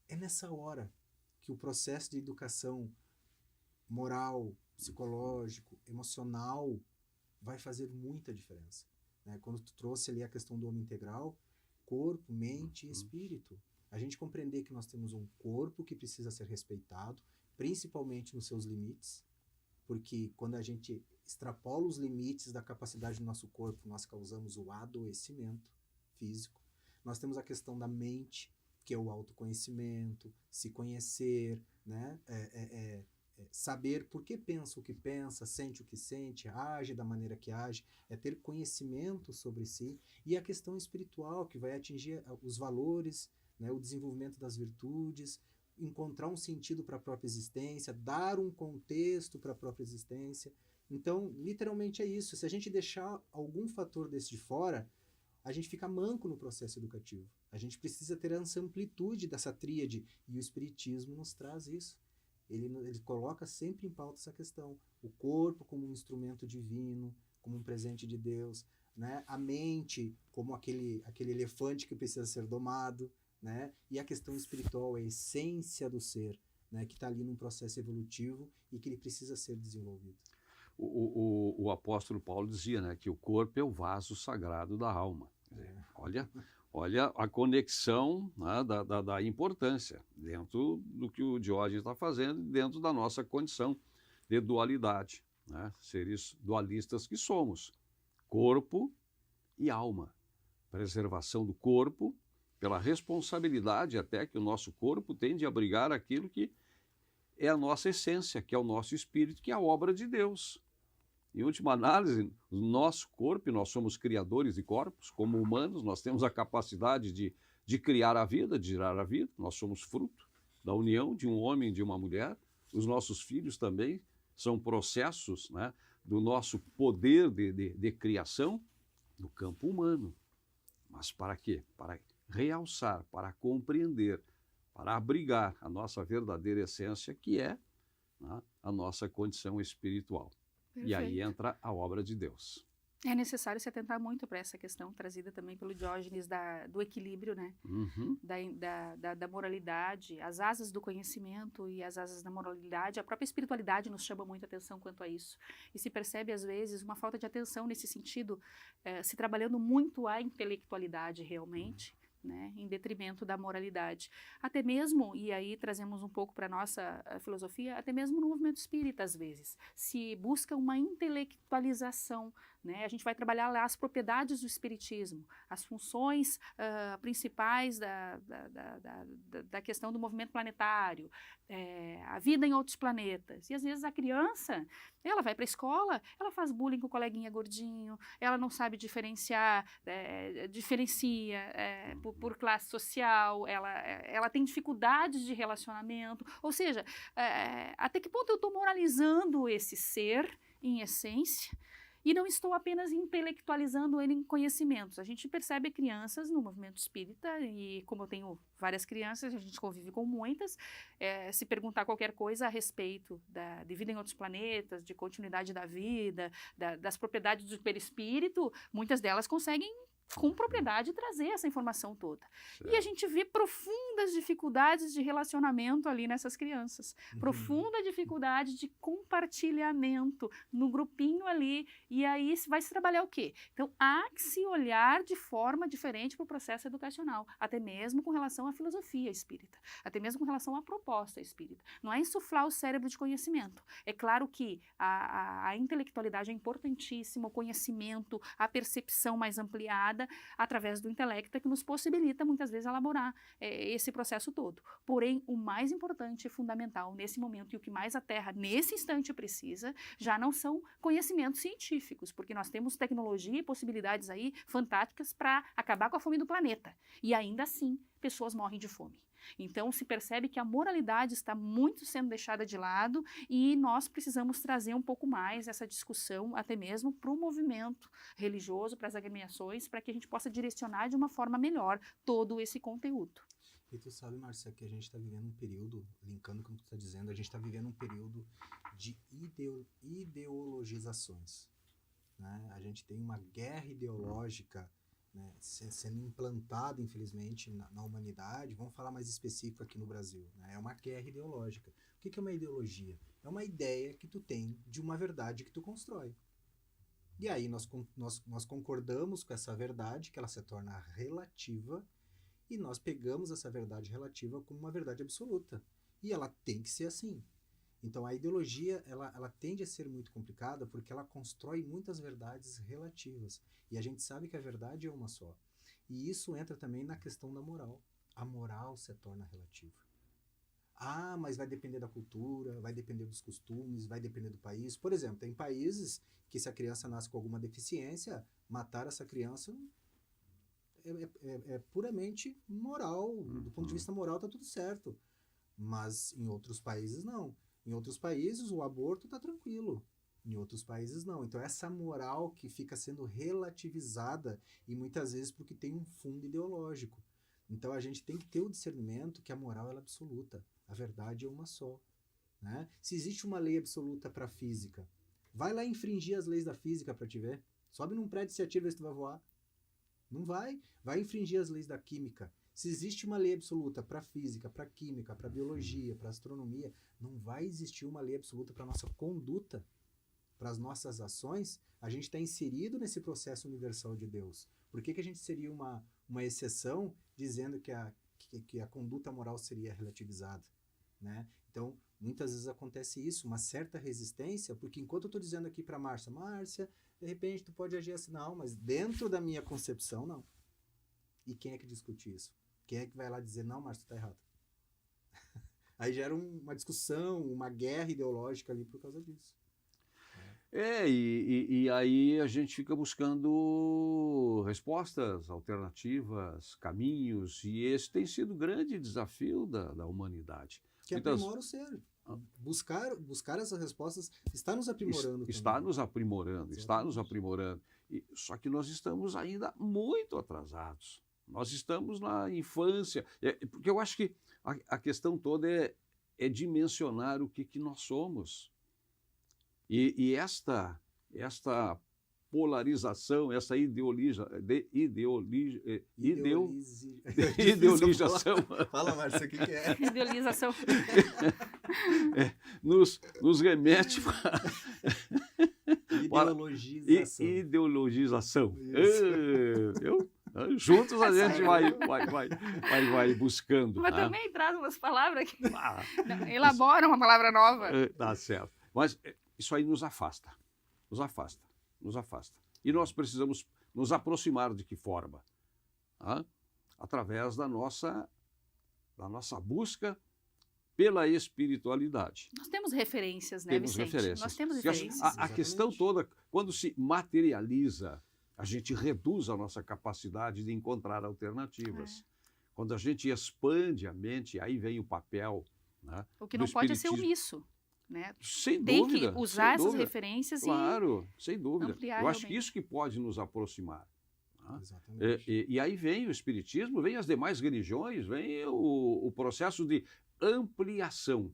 É nessa hora que o processo de educação moral, psicológico, emocional, vai fazer muita diferença. Né? Quando tu trouxe ali a questão do homem integral, corpo, mente e espírito. A gente compreender que nós temos um corpo que precisa ser respeitado, principalmente nos seus limites, porque quando a gente extrapola os limites da capacidade do nosso corpo, nós causamos o adoecimento físico. Nós temos a questão da mente, que é o autoconhecimento, se conhecer, né? saber por que pensa o que pensa, sente o que sente, age da maneira que age, é ter conhecimento sobre si, e a questão espiritual, que vai atingir os valores, né, o desenvolvimento das virtudes, encontrar um sentido para a própria existência, dar um contexto para a própria existência. Então, literalmente é isso. Se a gente deixar algum fator desse de fora, a gente fica manco no processo educativo. A gente precisa ter essa amplitude dessa tríade, e o Espiritismo nos traz isso. Ele coloca sempre em pauta essa questão. O corpo como um instrumento divino, como um presente de Deus, né? A mente como aquele elefante que precisa ser domado, né? E a questão espiritual, a essência do ser, né? Que está ali num processo evolutivo e que ele precisa ser desenvolvido. O apóstolo Paulo dizia, né, que o corpo é o vaso sagrado da alma. Olha a conexão, né, da importância dentro do que o Diógenes está fazendo, dentro da nossa condição de dualidade, né, seres dualistas que somos, corpo e alma. Preservação do corpo, pela responsabilidade até que o nosso corpo tem de abrigar aquilo que é a nossa essência, que é o nosso espírito, que é a obra de Deus. Em última análise, o nosso corpo, e nós somos criadores de corpos, como humanos, nós temos a capacidade de criar a vida, de gerar a vida, nós somos fruto da união de um homem e de uma mulher, os nossos filhos também são processos, né, do nosso poder de criação no campo humano. Mas para quê? Para realçar, para compreender, para abrigar a nossa verdadeira essência, que é, né, a nossa condição espiritual. Perfeito. E aí entra a obra de Deus. É necessário se atentar muito para essa questão trazida também pelo Diógenes do equilíbrio, né? Uhum. Da moralidade, as asas do conhecimento e as asas da moralidade. A própria espiritualidade nos chama muita atenção quanto a isso. E se percebe, às vezes, uma falta de atenção nesse sentido, se trabalhando muito a intelectualidade realmente, né, em detrimento da moralidade. Até mesmo, e aí trazemos um pouco para a nossa filosofia, até mesmo no movimento espírita, às vezes, se busca uma intelectualização, né? A gente vai trabalhar lá as propriedades do espiritismo, as funções principais da questão do movimento planetário, a vida em outros planetas. E às vezes a criança, ela vai para a escola, ela faz bullying com o coleguinha gordinho, ela não sabe diferencia por classe social, ela tem dificuldades de relacionamento. Ou seja, até que ponto eu estou moralizando esse ser, em essência, e não estou apenas intelectualizando ele em conhecimentos. A gente percebe crianças no movimento espírita, e como eu tenho várias crianças, a gente convive com muitas, se perguntar qualquer coisa a respeito de vida em outros planetas, de continuidade da vida, das propriedades do perispírito, muitas delas conseguem com propriedade trazer essa informação toda. Certo. E a gente vê profundas dificuldades de relacionamento ali nessas crianças. Profunda dificuldade de compartilhamento no grupinho ali. E aí vai se trabalhar o quê? Então, há que se olhar de forma diferente para o processo educacional, até mesmo com relação à filosofia espírita, até mesmo com relação à proposta espírita. Não é insuflar o cérebro de conhecimento. É claro que a intelectualidade é importantíssima, o conhecimento, a percepção mais ampliada, através do intelecto, que nos possibilita muitas vezes elaborar esse processo todo. Porém, o mais importante e fundamental nesse momento, e o que mais a Terra nesse instante precisa, já não são conhecimentos científicos, porque nós temos tecnologia e possibilidades aí fantásticas para acabar com a fome do planeta. E ainda assim, pessoas morrem de fome. Então, se percebe que a moralidade está muito sendo deixada de lado, e nós precisamos trazer um pouco mais essa discussão, até mesmo para o movimento religioso, para as agremiações, para que a gente possa direcionar de uma forma melhor todo esse conteúdo. E tu sabe, Márcia, que a gente está vivendo um período, linkando com o que tu está dizendo, a gente está vivendo um período de ideologizações, né? A gente tem uma guerra ideológica, né, sendo implantada, infelizmente, na humanidade. Vamos falar mais específico aqui no Brasil, né? É uma guerra ideológica. O que é uma ideologia? É uma ideia que tu tem de uma verdade que tu constrói. E aí nós concordamos com essa verdade, que ela se torna relativa, e nós pegamos essa verdade relativa como uma verdade absoluta. E ela tem que ser assim. Então a ideologia, ela tende a ser muito complicada, porque ela constrói muitas verdades relativas. E a gente sabe que a verdade é uma só. E isso entra também na questão da moral. A moral se torna relativa. Ah, mas vai depender da cultura, vai depender dos costumes, vai depender do país. Por exemplo, tem países que se a criança nasce com alguma deficiência, matar essa criança é puramente moral. Do ponto de vista moral está tudo certo. Mas em outros países não. Em outros países o aborto está tranquilo. Em outros países não. Então essa moral que fica sendo relativizada e muitas vezes porque tem um fundo ideológico. Então a gente tem que ter o discernimento que a moral ela é absoluta. A verdade é uma só. Né? Se existe uma lei absoluta para a física, vai lá infringir as leis da física para te ver. Sobe num prédio e se atira, vê se tu vai voar. Não vai. Vai infringir as leis da química. Se existe uma lei absoluta para física, para química, para biologia, para astronomia, não vai existir uma lei absoluta para nossa conduta, para as nossas ações. A gente está inserido nesse processo universal de Deus. Por que a gente seria uma exceção dizendo que a conduta moral seria relativizada? Né? Então, muitas vezes acontece isso, uma certa resistência, porque enquanto eu estou dizendo aqui para Márcia, de repente tu pode agir assim, não, mas dentro da minha concepção, não. E quem é que discute isso? Quem é que vai lá dizer, não, Márcia, tu tá errado? Aí gera uma discussão, uma guerra ideológica ali por causa disso. E aí a gente fica buscando respostas, alternativas, caminhos, e esse tem sido o grande desafio da humanidade. Que aprimora o ser. Buscar essas respostas está nos aprimorando. Está nos aprimorando. Só que nós estamos ainda muito atrasados. Nós estamos na infância. Porque eu acho que a questão toda é dimensionar o que nós somos. E esta polarização, essa ideologização. Fala, Márcia, o que é? Idealização. Nos remete Ideologização. Juntos a gente vai buscando. Mas também traz umas palavras que elabora uma palavra nova. Tá certo. Mas isso aí nos afasta. E nós precisamos nos aproximar de que forma? Através da nossa busca pela espiritualidade. Nós temos referências, né, Vicente? Nós temos referências. A questão toda, quando se materializa, a gente reduz a nossa capacidade de encontrar alternativas. Quando a gente expande a mente, aí vem o papel, né, o que não pode é ser omisso. Né? Sem Tem dúvida, que usar essas referências sem dúvida. ampliar. Eu acho que isso que pode nos aproximar. Exatamente. E aí vem o Espiritismo, vem as demais religiões, vem o processo de ampliação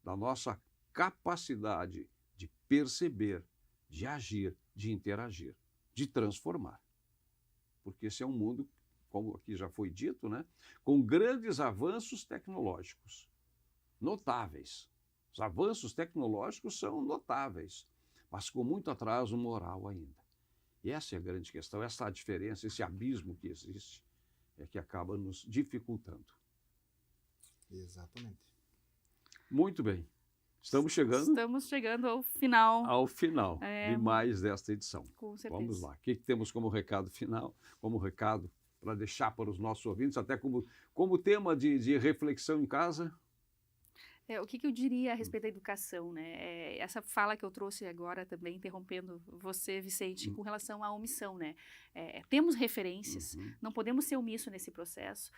da nossa capacidade de perceber, de agir, de interagir, de transformar. Porque esse é um mundo, como aqui já foi dito, né, com grandes avanços tecnológicos, notáveis. Os avanços tecnológicos são notáveis, mas com muito atraso moral ainda. E essa é a grande questão, essa é a diferença, esse abismo que existe, é que acaba nos dificultando. Exatamente. Muito bem. Estamos chegando ao final. De mais desta edição. Com certeza. Vamos lá. O que temos como recado final, como recado para deixar para os nossos ouvintes, até como tema de reflexão em casa? O que eu diria a respeito da educação, né? Essa fala que eu trouxe agora também, interrompendo você, Vicente, com relação à omissão, né? Temos referências, não podemos ser omissos nesse processo,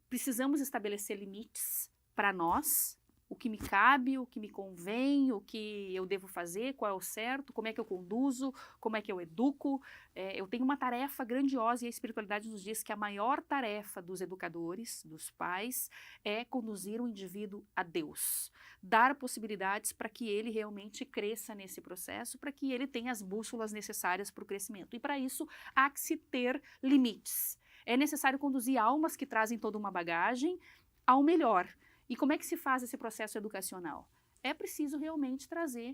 precisamos estabelecer limites para nós, o que me cabe, o que me convém, o que eu devo fazer, qual é o certo, como é que eu conduzo, como é que eu educo. Eu tenho uma tarefa grandiosa e a espiritualidade nos diz que a maior tarefa dos educadores, dos pais, é conduzir o indivíduo a Deus. Dar possibilidades para que ele realmente cresça nesse processo, para que ele tenha as bússolas necessárias para o crescimento. E para isso há que se ter limites. É necessário conduzir almas que trazem toda uma bagagem ao melhor. E como é que se faz esse processo educacional? É preciso realmente trazer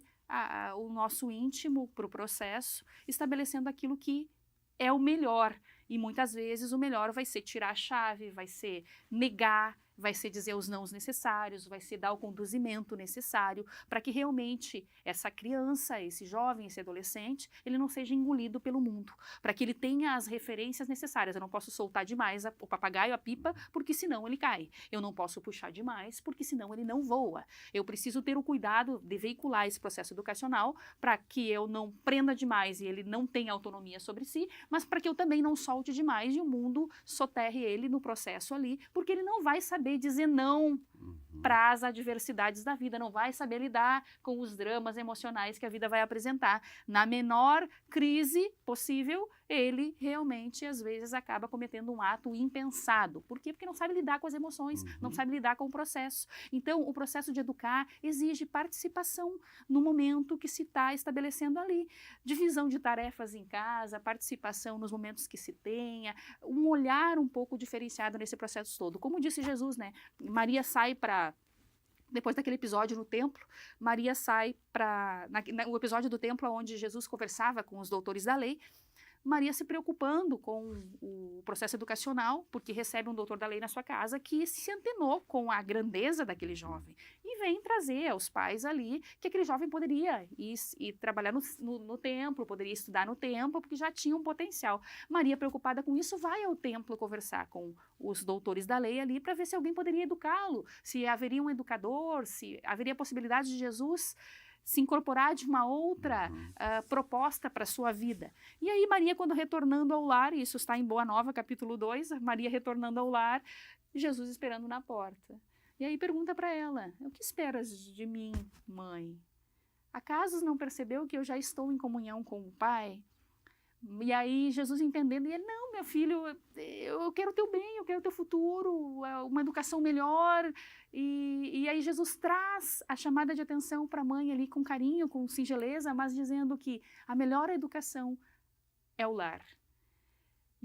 o nosso íntimo para o processo, estabelecendo aquilo que é o melhor. E muitas vezes o melhor vai ser tirar a chave, vai ser negar, vai ser dizer os nãos necessários, vai ser dar o conduzimento necessário para que realmente essa criança, esse jovem, esse adolescente, ele não seja engolido pelo mundo, para que ele tenha as referências necessárias. Eu não posso soltar demais o papagaio, a pipa, porque senão ele cai. Eu não posso puxar demais, porque senão ele não voa. Eu preciso ter o cuidado de veicular esse processo educacional para que eu não prenda demais e ele não tenha autonomia sobre si, mas para que eu também não solte demais e o mundo soterre ele no processo ali, porque ele não vai saber dizer não para as adversidades da vida, não vai saber lidar com os dramas emocionais que a vida vai apresentar. Na menor crise possível, ele realmente, às vezes, acaba cometendo um ato impensado. Por quê? Porque não sabe lidar com as emoções, não sabe lidar com o processo. Então, o processo de educar exige participação no momento que se está estabelecendo ali. Divisão de tarefas em casa, participação nos momentos que se tenha, um olhar um pouco diferenciado nesse processo todo. Como disse Jesus, né? Maria sai para... Depois daquele episódio no templo, Maria sai para... O episódio do templo onde Jesus conversava com os doutores da lei, Maria se preocupando com o processo educacional, porque recebe um doutor da lei na sua casa que se antenou com a grandeza daquele jovem e vem trazer aos pais ali que aquele jovem poderia ir trabalhar no templo, poderia estudar no templo, porque já tinha um potencial. Maria, preocupada com isso, vai ao templo conversar com os doutores da lei ali para ver se alguém poderia educá-lo, se haveria um educador, se haveria possibilidade de Jesus se incorporar de uma outra proposta para a sua vida. E aí Maria, quando retornando ao lar, isso está em Boa Nova, capítulo 2, Maria retornando ao lar, Jesus esperando na porta. E aí pergunta para ela, o que esperas de mim, mãe? Acaso não percebeu que eu já estou em comunhão com o Pai? E aí Jesus entendendo, e ele, não, meu filho, eu quero o teu bem, eu quero o teu futuro, uma educação melhor. E aí Jesus traz a chamada de atenção para a mãe ali com carinho, com singeleza, mas dizendo que a melhor educação é o lar.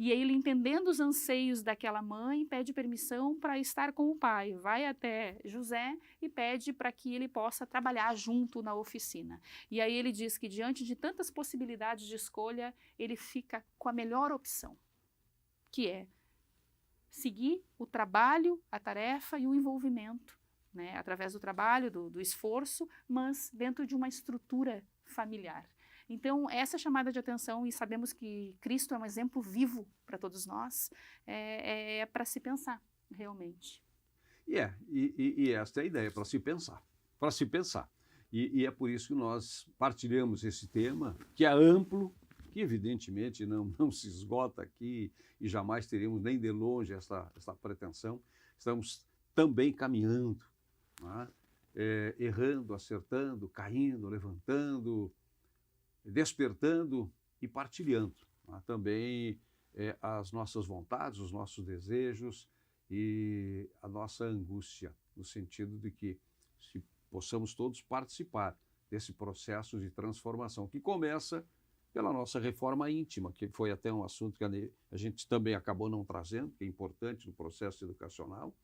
E ele, entendendo os anseios daquela mãe, pede permissão para estar com o pai. Vai até José e pede para que ele possa trabalhar junto na oficina. E aí ele diz que, diante de tantas possibilidades de escolha, ele fica com a melhor opção, que é seguir o trabalho, a tarefa e o envolvimento, né? Através do trabalho, do esforço, mas dentro de uma estrutura familiar. Então, essa chamada de atenção, e sabemos que Cristo é um exemplo vivo para todos nós, é para se pensar, realmente. E esta é a ideia, para se pensar. Para se pensar. E é por isso que nós partilhamos esse tema, que é amplo, que evidentemente não se esgota aqui, e jamais teremos nem de longe essa pretensão. Estamos também caminhando, né? Errando, acertando, caindo, levantando, despertando e partilhando, né? Também as nossas vontades, os nossos desejos e a nossa angústia, no sentido de que se possamos todos participar desse processo de transformação, que começa pela nossa reforma íntima, que foi até um assunto que a gente também acabou não trazendo, que é importante no processo educacional,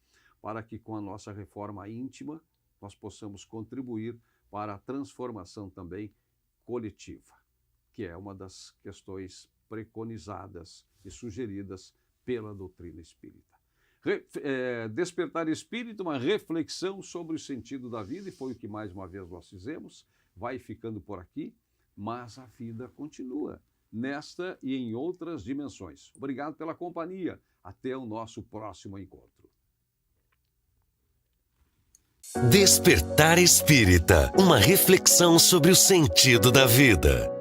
para que com a nossa reforma íntima nós possamos contribuir para a transformação também coletiva, que é uma das questões preconizadas e sugeridas pela doutrina espírita. Despertar Espírita, uma reflexão sobre o sentido da vida, e foi o que mais uma vez nós fizemos, vai ficando por aqui, mas a vida continua, nesta e em outras dimensões. Obrigado pela companhia, até o nosso próximo encontro. Despertar Espírita, uma reflexão sobre o sentido da vida.